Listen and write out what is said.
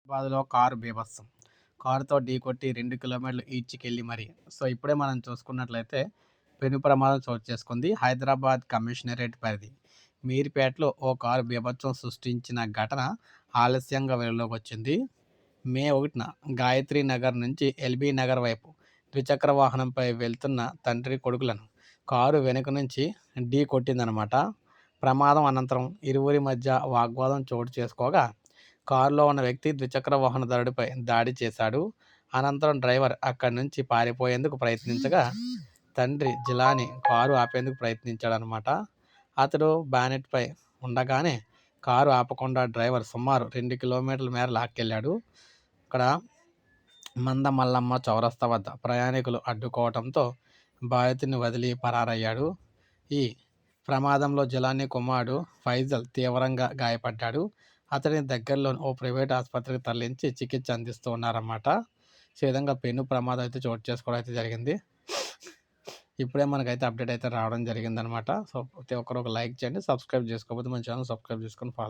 హైదరాబాద్‌లో కారు బీభత్సం. కారుతో ఢీకొట్టి 2 కిలోమీటర్లు ఈడ్చుకెళ్ళి మరి. సో, ఇప్పుడే మనం చూసుకున్నట్లయితే పెను ప్రమాదం చోటు చేసుకుంది. హైదరాబాద్ కమిషనరేట్ పరిధి మీర్పేటలో ఓ కారు బీభత్సం సృష్టించిన ఘటన ఆలస్యంగా వెలుగులోకొచ్చింది. మే 1న గాయత్రి నగర్ నుంచి ఎల్బీ నగర్ వైపు ద్విచక్ర వాహనంపై వెళ్తున్న తండ్రి కొడుకులను కారు వెనుక నుంచి ఢీకొట్టిందనమాట. ప్రమాదం అనంతరం ఇరువురి మధ్య వాగ్వాదం చోటు చేసుకోగా కారులో ఉన్న వ్యక్తి ద్విచక్ర వాహనదారుడిపై దాడి చేశాడు. అనంతరం డ్రైవర్ అక్కడి నుంచి పారిపోయేందుకు ప్రయత్నించగా తండ్రి జిలానీ కారు ఆపేందుకు ప్రయత్నించాడనమాట. అతడు బానెట్పై ఉండగానే కారు ఆపకుండా డ్రైవర్ సుమారు 2 కిలోమీటర్ల మేర లాక్కెళ్ళాడు. ఇక్కడ మందమల్లమ్మ చౌరస్తా వద్ద ప్రయాణికులు అడ్డుకోవడంతో బాధితుడిని వదిలి పరారయ్యాడు. ఈ ప్రమాదంలో జిలానీ కుమారుడు ఫైజల్ తీవ్రంగా గాయపడ్డాడు. అతడిని దగ్గరలోని ఓ ప్రైవేట్ ఆసుపత్రికి తరలించి చికిత్స అందిస్తూ ఉన్నారన్నమాట. సో, ఈ విధంగా పెను ప్రమాదం అయితే చోటు చేసుకోవడం అయితే జరిగింది. ఇప్పుడే మనకైతే అప్డేట్ అయితే రావడం జరిగిందనమాట. సో, ప్రతి ఒక్కరు ఒక లైక్ చేయండి. సబ్స్క్రైబ్ చేసుకోకపోతే మన ఛానల్ సబ్స్క్రైబ్ చేసుకొని ఫాలో